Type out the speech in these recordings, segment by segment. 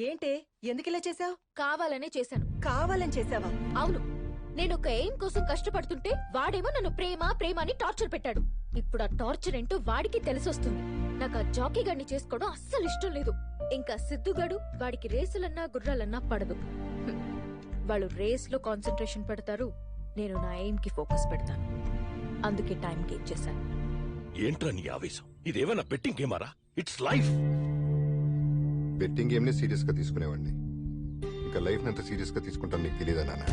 ఏంటే ఎందుకిలా చేసావు? కావాలనే చేశాను. కావాలని చేసావా? అవును, నేను ఒక ఎయిమ్ కోసం కష్టపడుతుంటే వాడేమో నన్ను ప్రేమ ప్రేమ అని టార్చర్ పెట్టాడు. ఇప్పుడు ఆ టార్చర్ ఏంటో వాడికి తెలిసొస్తుంది. నాకు ఆ జాకీ గడిని చేసుకోవడం అస్సలు ఇష్టం లేదు. ఇంకా సిద్ధుగాడు వాడికి రేసులన్నా గుర్రాలన్నా పడదు. వాళ్ళు రేస్ లో కాన్సన్ట్రేషన్ పెడతారు, నేను నా ఎయిమ్ కి ఫోకస్ పెడతాను. అందుకే టైం గేట్ చేశాను. ఏంట్రా నీ ఆవేశం? ఇదేమన్నా బెట్టింగ్ గేమారా? It's life. బెట్టింగ్ గేమ్ ని సీరియస్ గా తీసుకునేవాడిని, ఇంకా లైఫ్ అంత సీరియస్ గా తీసుకుంటాను నీకు తెలియదా నాన్న?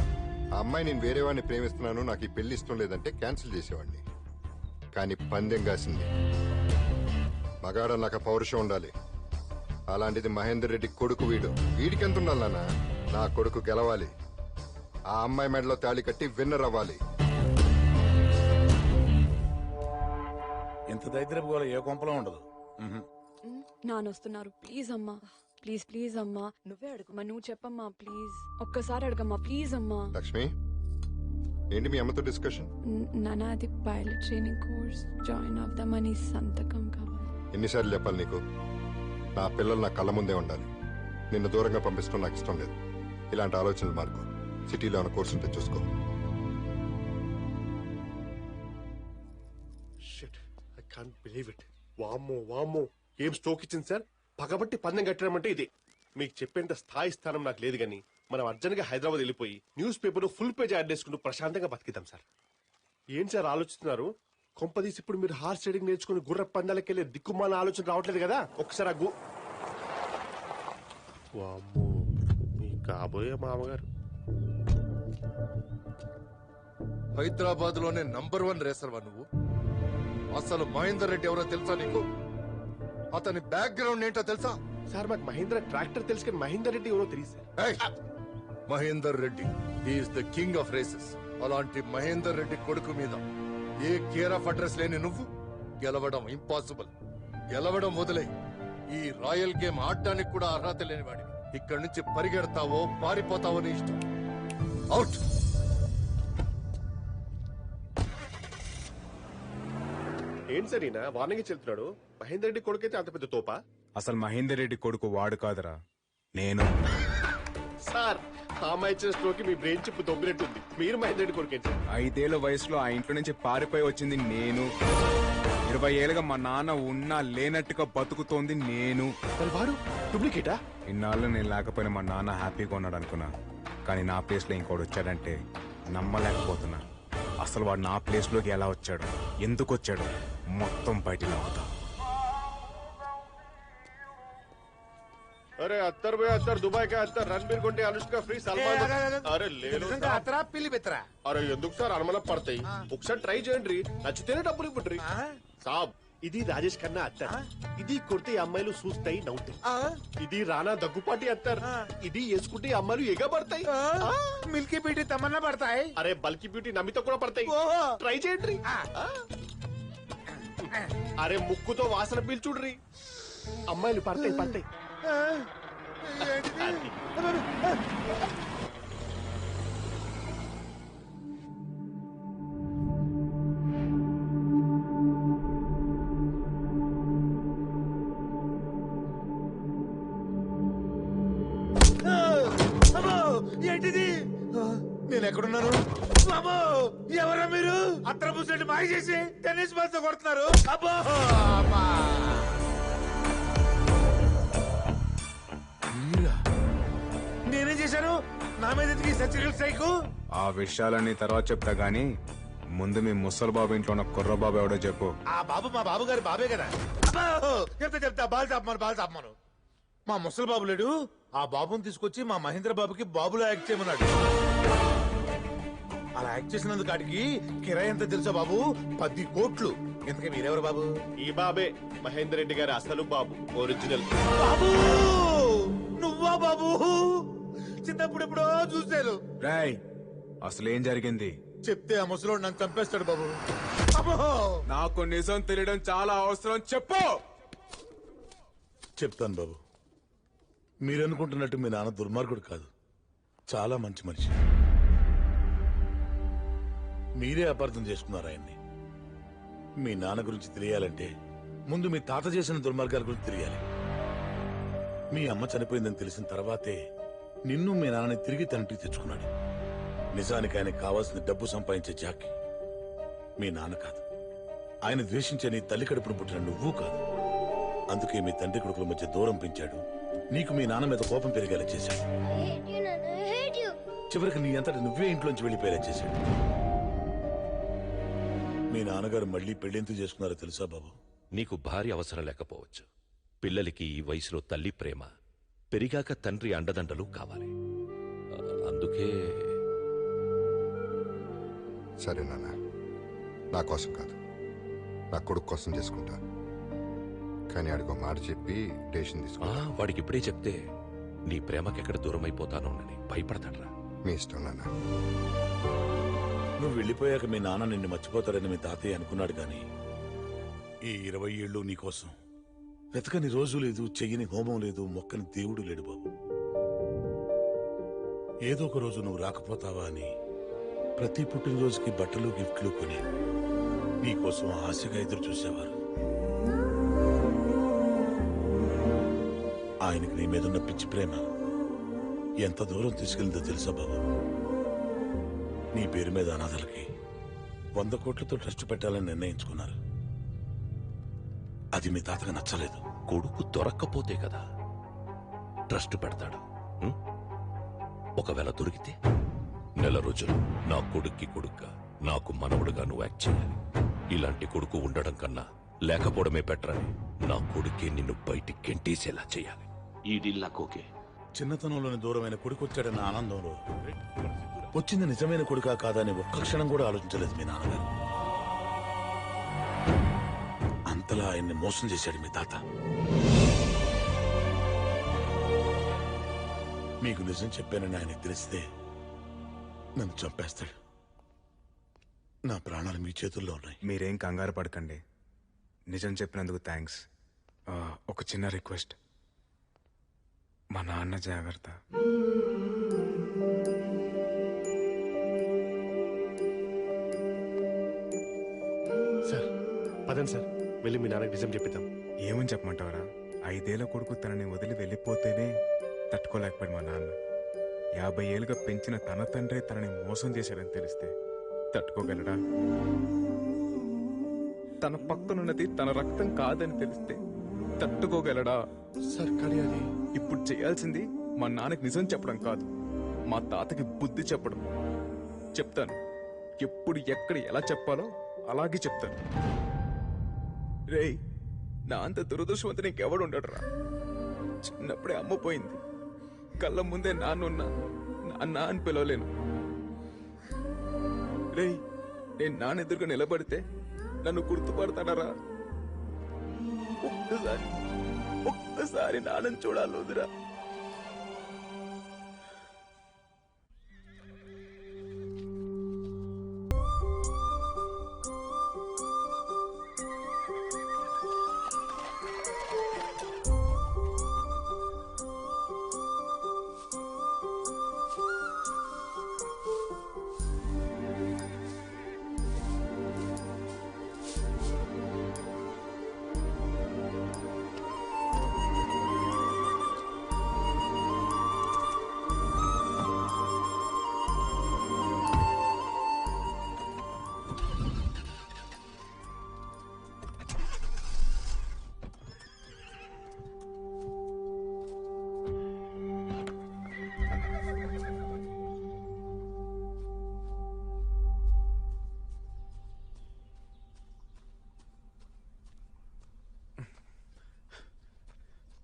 ఆ అమ్మాయి నేను వేరే వాడిని ప్రేమిస్తున్నాను, నాకు ఈ పెళ్లి ఇష్టం లేదంటే క్యాన్సిల్ చేసేవాడిని. కానీ పందెం కాసింది. మగాడ నాకు పౌరుషం ఉండాలి. అలాంటిది మహేందర్ రెడ్డి కొడుకు వీడికి ఎంత ఉండాలి నాన్న? నా కొడుకు గెలవాలి. ఆ అమ్మాయి మెడలో తాళి కట్టి విన్నర్ అవ్వాలి. ఇంత దరిద్రపు గోల ఏ కొంపలో ఉండదు. నానొస్తున్నారు, ప్లీజ్ అమ్మా, ప్లీజ్ ప్లీజ్ అమ్మా. నువ్వే అడుగు. నువ్వు చెప్పమ్మా ప్లీజ్, ఒక్కసారి అడగమ్మా ప్లీజ్ అమ్మా. లక్ష్మి, ఏంటి మీ అమ్మతో డిస్కషన్? నాన్న అది పైలట్ ట్రైనింగ్ కోర్స్ జాయిన్ అవుదామని సంతకం కావాలి. ఎన్నిసార్లు చెప్పాలి నీకు? నా పిల్లలు నా కళ్ళ ముందే ఉండాలి. నిన్ను దూరంగా పంపిస్తాం నాకు ఇష్టం లేదు. ఇలాంటి ఆలోచనలు మార్కు. సిటీలో ఉన్న కోర్సు ఉంటే చూసుకో. I can't believe it. వామ్మో వామ్మో, ఏం స్ట్రోక్ ఇచ్చింది సార్. పగబట్టి పందెం కట్టడం అంటే ఇది. మీకు చెప్పేంత స్థాయి స్థానం నాకు లేదు, కానీ మనం అర్జెంట్ గా హైదరాబాద్ వెళ్ళిపోయి news paper full page add చేసుకుంటూ ప్రశాంతంగా బతికిద్దాం సార్. ఏం సార్ ఆలోచిస్తున్నారు? కొంపదీసి ఇప్పుడు మీరు హార్స్ రైడింగ్ నేర్చుకుని గుర్ర పందాలకి వెళ్ళే దిక్కుమాల ఆలోచన రావట్లేదు కదా? ఒకసారి ఆ వామ్మో, మీ కాబోయే మామగారు. హైదరాబాద్ లోనే నంబర్ 1 రేసర్వా నువ్వు. అసలు మహేందర్ రెడ్డి ఎవరో తెలుసా నీకు? అతని బ్యాక్గ్రౌండ్ ఏంటో తెలుసా? సార్ మాకు మహేంద్ర ట్రాక్టర్ తెలుసు, కానీ మహేందర్ రెడ్డి ఎవరో తెలియదు sir. Mahender Reddy is the king of races. అలాంటి మహేందర్ రెడ్డి కొడుకు మీద ఏ కేర్ ఆఫ్ అడ్రస్ లేని నువ్వు గెలవడం ఇంపాసిబుల్. గెలవడం వదిలే, ఈ రాయల్ గేమ్ ఆడడానికి కూడా అర్హత లేని వాడివి. ఇక్కడి నుంచి పరిగెడతావో పారిపోతావో నీ ఇష్టం. అవుట్. ఏంటి సార్ ఈయన వార్నింగ్ చెల్తున్నాడు? మహేందర్ రెడ్డి కొడుకైతే అంత పెద్ద తోపా? అసలు మహేందర్ రెడ్డి కొడుకు వాడు కాదురా, నేను. సార్ ఆ అమ్మాయి ఇచ్చిన స్ట్రోక్ మీ బ్రెయిన్ చిప్ దొబ్బినట్టుంది. మీరు మహేందర్ రెడ్డి కొడుకేంటి సార్? 5 ఏళ్ల వయసులో ఆ ఇంట్లో నుంచి పారిపోయి వచ్చింది నేను. 20 ఏళ్ళుగా మా నాన్న ఉన్నా లేనట్టుగా బతుకుతోంది నేను. వాడు డూప్లికేటా? ఇన్నాళ్ళు నేను లేకపోయినా మా నాన్న హ్యాపీగా ఉన్నాడు అనుకున్నా, కానీ నా ప్లేస్ లో ఇంకోటి వచ్చాడంటే నమ్మలేకపోతున్నా. అసలు వాడు నా ప్లేస్ లోకి ఎలా వచ్చాడు, ఎందుకు వచ్చాడు, మొత్తం బయటికి అవుతా. अरे 70 भैया 70 दुबई का 70 रणबीर कोंटे अनुष्का फ्री सलमान. अरे లేదు సార్. పిల్లి బెత్తరా. అరే ఎందుకు సార్ అనుమానం పడతాయి? ఒకసారి ట్రై చేయండి, నచ్చితేనే డబ్బులు ఇవ్వండి సాబ్. ఇది రాజేష్ ఖన్నా అత్తర్, ఇది కొడితే అమ్మాయిలు చూస్తాయి నవ్వుతాయి. ఇది రానా దగ్గుపాటి అత్తర్, ఇది వేసుకుంటే అమ్మాయిలు ఎగబడతాయి. మిల్కీ బ్యూటీ తమన్నా పడతాయి. అరే బల్కీ బ్యూటీ నమ్మితో కూడా పడతాయి. ట్రై చేయండి. అరే ముక్కుతో వాసన పీల్చుడ్రి, అమ్మాయిలు పడతాయి పడతాయి. ఏంటిది? నేను ఎక్కడున్నాను? బాబో ఎవరా మీరు? అత్తర పూసెట్టి మాయ చేసి టెన్నిస్ బాల్ తో కొడుతున్నారు. అబ్బో నేనేం చేశాను? నా మీద సచిరల్ స్ట్రైక్. ఆ విషయాలన్నీ తర్వాత చెప్తా గానీ ముందు మీ ముసలి బాబు ఇంట్లో ఉన్న కుర్ర బాబు ఎవడో చెప్పు. ఆ బాబు మా బాబు గారి బాబే కదా. చెప్తా బాల్ చాపమాను. మా ముసలి బాబు లేడు, ఆ బాబుని తీసుకొచ్చి మా మహేంద్ర బాబుకి బాబులో యాక్ట్ చేయమన్నాడు. అలా యాక్ట్ చేసినందుకు కాడికి కిరాయి ఎంత తెలుసా బాబు? 10 కోట్లు. ఎందుకే మీరెవరు బాబు? ఈ బాబే మహేందర్ రెడ్డి గారి అసలు బాబు, ఒరిజినల్ బాబు. నువ్వా బాబు? చిన్నప్పుడు ఎప్పుడో చూశాను. రాయ్, అసలేం జరిగింది చెప్తే ఆ ముసలోడు నన్ను చంపేస్తాడు బాబు. నాకు నిజం తెలియడం చాలా అవసరం, చెప్పు. చెప్తాను బాబు. మీరనుకుంటున్నట్టు మీ నాన్న దుర్మార్గుడు కాదు, చాలా మంచి మనిషి. మీరే అపార్థం చేసుకున్నారు ఆయన్ని. మీ నాన్న గురించి తెలియాలంటే ముందు మీ తాత చేసిన దుర్మార్గాల గురించి తెలియాలి. మీ అమ్మ చనిపోయిందని తెలిసిన తర్వాతే నిన్ను మీ నాన్నని తిరిగి తనటికి తెచ్చుకున్నాడు. నిజానికి ఆయనకు కావాల్సిన డబ్బు సంపాదించే జాకి మీ నాన్న కాదు. ఆయన ద్వేషించే నీ తల్లి కడుపును పుట్టిన నువ్వు కాదు. అందుకే మీ తండ్రి కొడుకుల మధ్య దూరం పెంచాడు. నీకు మీ నాన్న మీద కోపం పెరిగేలా చేశాడు. చివరికి నీ అంతటి నువ్వే ఇంట్లోంచి వెళ్ళిపోయేలా చేశాడు. మీ నాన్నగారు మళ్ళీ పెళ్లింతు చేసుకున్నారో తెలుసా బాబు? నీకు భార్య అవసరం లేకపోవచ్చు. పిల్లలకి ఈ వయసులో తల్లి ప్రేమ, పెరిగాక తండ్రి అండదండలు కావాలి. అందుకే సరే నాన్న, నా కోసం కాదు, నా కొడుకు కోసం చేసుకుంటా. కానీ అడిగో మాట చెప్పి డెసిషన్ తీసుకున్నా. వాడికి ఇప్పుడే చెప్తే నీ ప్రేమకెక్కడ దూరం అయిపోతానోనని భయపడతాడ్రా. మీ ఇష్టం నాన్న. నువ్వు వెళ్ళిపోయాక మీ నాన్న నిన్ను మర్చిపోతాడని మీ తాతయ్య అనుకున్నాడు. గాని ఈ 20 ఏళ్ళు నీకోసం వెతకని రోజు లేదు, చెయ్యని హోమం లేదు, మొక్కని దేవుడు లేడు బాబు. ఏదో ఒక రోజు నువ్వు రాకపోతావా అని ప్రతి పుట్టినరోజుకి బట్టలు గిఫ్ట్లు కొని నీకోసం ఆశగా ఎదురు చూసేవారు. ఆయనకి నీ మీదున్న పిచ్చి ప్రేమ ఎంత దూరం తీసుకెళ్ళిందో తెలుసా బాబు? నీ పేరు మీద అనాథలకి 100 కోట్లతో ట్రస్ట్ పెట్టాలని నిర్ణయించుకున్నారు. అది మీ తాతగా నచ్చలేదు. కొడుకు దొరక్కపోతే కదా ట్రస్ట్ పెడతాడు. ఒకవేళ దొరికితే నెల రోజులు నా కొడుక్కి కొడుక్క, నాకు మనవడుగా నువ్వు యాక్ట్ చేయాలి. ఇలాంటి కొడుకు ఉండడం కన్నా లేకపోవడమే బెటరని నా కొడుకే నిన్ను బయటికి గెంటేసేలా చేయాలి. ఈ డీల్ నాకు ఓకే. చిన్నతనంలోని దూరమైన కొడుకు వచ్చాడన్న ఆనందంలో వచ్చింది నిజమైన కొడుకా కాదని ఒక్క క్షణం కూడా ఆలోచించలేదు మీ నాన్నగారు. అంతలా ఆయన్ని మోసం చేశాడు మీ తాత. మీకు నిజం చెప్పానని ఆయనకు తెలిస్తే నన్ను చంపేస్తాడు. నా ప్రాణాలు మీ చేతుల్లో ఉన్నాయి. మీరేం కంగారు పడకండి. నిజం చెప్పినందుకు థ్యాంక్స్. ఒక చిన్న రిక్వెస్ట్, మా నాన్న జాగ్రత్త. సార్ పదండి సార్, వెళ్ళి మీ నాన్నకి నిజం చెప్పిద్దాం. ఏమని చెప్పమంటావరా? 5 ఏళ్ల కొడుకు తనని వదిలి వెళ్ళిపోతేనే తట్టుకోలేకపోయాడు మా నాన్న. 50 ఏళ్ళుగా పెంచిన తన తండ్రి తనని మోసం చేశాడని తెలిస్తే తట్టుకోగలడా? తన పక్కనున్నది తన రక్తం కాదని తెలిస్తే తట్టుకోగలడా? సార్ కానీ అది ఇప్పుడు చేయాల్సింది మా నాన్నకి నిజం చెప్పడం కాదు, మా తాతకి బుద్ధి చెప్పడం. చెప్తాను, ఎప్పుడు ఎక్కడ ఎలా చెప్పాలో అలాగే చెప్తాను. రేయ్, నా అంత దురదృష్టవంతుడు ఇంకెవడు ఉండడురా. చిన్నప్పుడే అమ్మ పోయింది, కళ్ళ ముందే నాన్నున్నా నాన్న అని పిలవలేను. రేయ్, నేను నాన్న ఎదురుగా నిలబడితే నన్ను గుర్తుపడతాడరా? ఒక్కసారి నాన్నని చూడాలి వదిరా.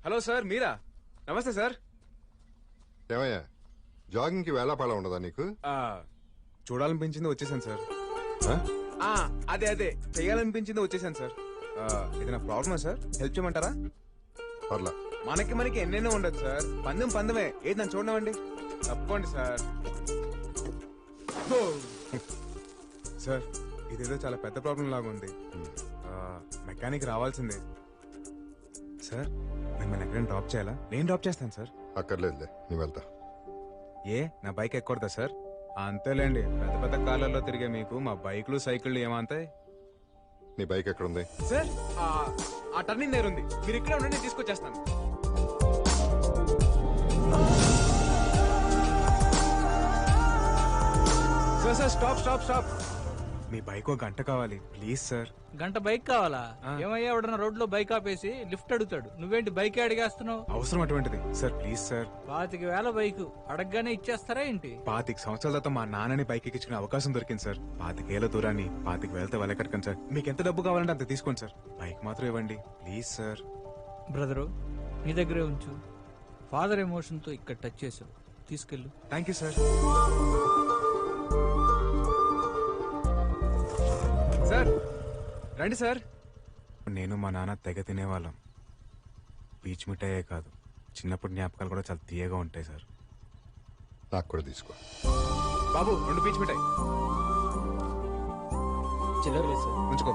హలో సార్, మీరా? నమస్తే సార్. ఏమయ్యా, జాగింగ్ కి వేళాపాళ ఉండదా నీకు? చూడాలనిపించింది వచ్చేసాను సార్. అదే చెయ్యాలనిపించింది వచ్చేసాను సార్. ఏదైనా ప్రాబ్లమా సార్? హెల్ప్ చేయమంటారా? పర్లా. మనకి ఎన్నెన్నో ఉండదు సార్. పందమే. ఏది నన్ను చూడమండి. తప్పండి సార్. సార్, ఇదేదో చాలా పెద్ద ప్రాబ్లం లాగా ఉంది. మెకానిక్ రావాల్సిందే సార్. మిమ్మల్ని ఎక్కడైనా డ్రాప్ చేయాలా? నేను డ్రాప్ చేస్తాను సార్. అక్కర్లేదులే, నువ్వు వెళ్తా. నా బైక్ ఎక్కకూడదా సార్? అంతేలేండి, పెద్ద పెద్ద కార్లలో తిరిగే మీకు మా బైక్లు సైకిళ్ళు ఏమంతాయి? నీ బైక్ ఎక్కడుంది? సార్, ఆ టర్నింగ్ దగ్గర ఉంది. మీరు ఇక్కడే ఉండండి, నేను తీసుకొచ్చేస్తాను. Sir stop stop stop. మీ బైక్ ఒక గంట కావాలి ప్లీజ్ సార్. గంట బైక్ కావాలా? ఆ. ఏమయ్యా ఎవడన్నా రోడ్ లో బైక్ ఆపేసి లిఫ్ట్ అడుగుతాడు, నువ్వేంటి బైక్ అడిగేస్తున్నావు? అవసరం అటువంటిది సార్ ప్లీజ్ సార్. 25,000 బైక్ అడగగానే ఇచ్చేస్తారా ఏంటి? 25 సంవత్సరాల తర్వాత మా నాన్నని బైక్ ఎక్కించుకునే అవకాశం దొరికింది సార్. 25 ఏళ్ల దూరాన్ని 25,000తో వెళ్ళకట్టకండి సార్. మీకు ఎంత డబ్బు కావాలంటే అంత తీసుకోండి సార్. బైక్ మాత్రం ఇవ్వండి ప్లీజ్ సార్. బ్రదరు నీ దగ్గరే ఉంచు. ఫాదర్ ఎమోషన్ తో ఇక్కడ టచ్ చేసావు, తీసుకెళ్ళు. Thank you sir. సార్ రండి సార్. నేను మా నాన్న తెగ తినేవాళ్ళం. పీచు మిఠాయే కాదు, చిన్నప్పుడు జ్ఞాపకాలు కూడా చాలా తీయగా ఉంటాయి సార్. నాకు కూడా తీసుకో. బాబు 2 పీచు మిఠాయి చిల్లర లేదు సార్. ఉంచుకో.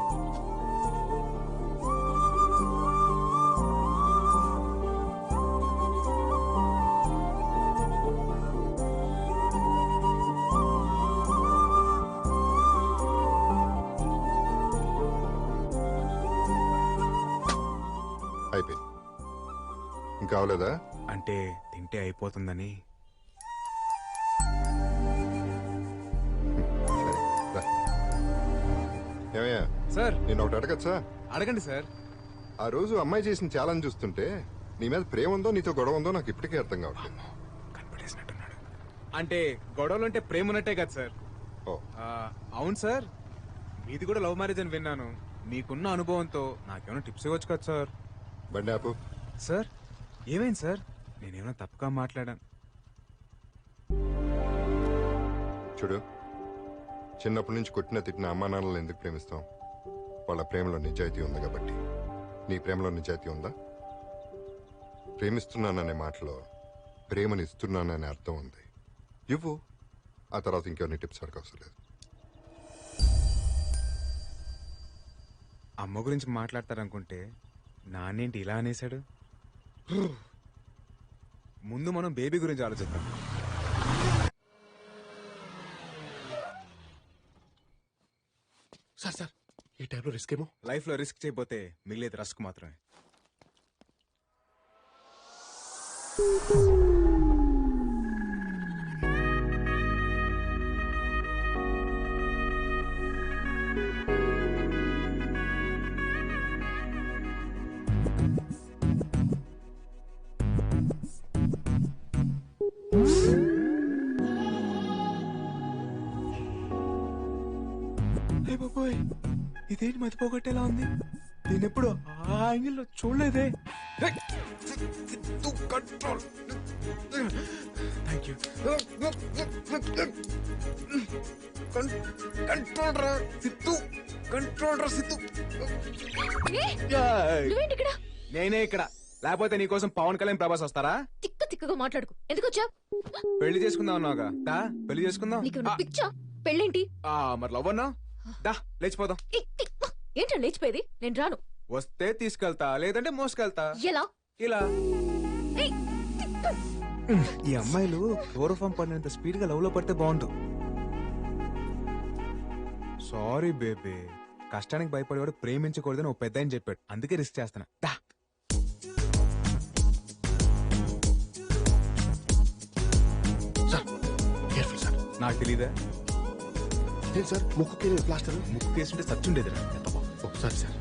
అయిపోయింది. ఇంకా అవలేదా? అంటే తింటే అయిపోతుందని. సరే రా. ఏమయ్యా సార్ నేను ఒకటి అడగచ్చా? అడగండి సార్. ఆ రోజు అమ్మాయి చేసిన ఛాలెంజ్ చూస్తుంటే నీ మీద ప్రేమ ఉందో నీతో గొడవ ఉందో నాకు ఇప్పటికే అర్థం కావట్లేదు. కనపడేసినట్టున్నాడు. అంటే గొడవలు అంటే ప్రేమ ఉన్నట్టే కదా సార్. ఓ అవును సార్, మీది కూడా లవ్ మ్యారేజ్ అని విన్నాను. మీకున్న అనుభవంతో నాకేమైనా టిప్స్ ఇవ్వచ్చు కదా సార్. బండి ఆపు. సార్ ఏమైంది సార్? నేనేమైనా తప్పుగా మాట్లాడాను? చూడు, చిన్నప్పటి నుంచి కొట్టిన తిట్టిన అమ్మా నాన్నలను ఎందుకు ప్రేమిస్తాం? వాళ్ళ ప్రేమలో నిజాయితీ ఉంది కాబట్టి. నీ ప్రేమలో నిజాయితీ ఉందా? ప్రేమిస్తున్నాననే మాటలో ప్రేమని ఇస్తున్నాననే అర్థం ఉంది. ఇవ్వు, ఆ తర్వాత ఇంకెవరిని టిప్స్ అడగవసరం లేదు. అమ్మ గురించి మాట్లాడతారనుకుంటే నాన్నేంటి ఇలా అనేశాడు? ముందు మనం బేబీ గురించి ఆలోచిద్దాం. సార్ సార్ ఈ టైంలో రిస్క్ ఏమో. లైఫ్ లో రిస్క్ చేయకపోతే మిగిలేదు రస్క్ మాత్రమే. బాబోయ్, ఇదేంటి మతిపోగొట్టేలా ఉంది? నేను ఎప్పుడు ఆ యాంగిల్లో చూడలేదే. Thank you. కంట్రోల్ రా సిత్తు, కంట్రోల్ రా సిత్తు. నువ్వేంటి ఇక్కడ? నేనే ఇక్కడ, లేకపోతే నీకోసం పవన్ కళ్యాణ్ ప్రభాస్ వస్తారా? తిక్క తిక్కగా మాట్లాడుకు. ఎందుకు వచ్చావు? పెళ్లి చేసుకుందాం అన్నావుగా, దా పెళ్లి చేసుకుందాం. నీకు పిచ్చా? పెళ్ళేంటి? మరి లవ్ అన్నా, దా లేచిపోదాం. ఏంటో లేచిపోయేది? నేను రాను. వస్తే తీసుకెళ్తా, లేదంటే మోసుకెళ్తా. ఎలా? ఇలా. ఈ అమ్మాయిలు క్లోరోఫామ్ పడినంత స్పీడ్ గా లవ్ లో పడితే బాగుండు. సారీ బేబీ, కష్టానికి భయపడేవాడు ప్రేమించకూడదని ఓ పెద్ద అని చెప్పాడు, అందుకే రిస్క్ చేస్తున్నా. దా. సార్ నాకు తెలీదా? సార్ ముక్కు ప్లాస్టర్ ముక్కు కేసుంటే సచ్చుండేదిరా. Sorry sir.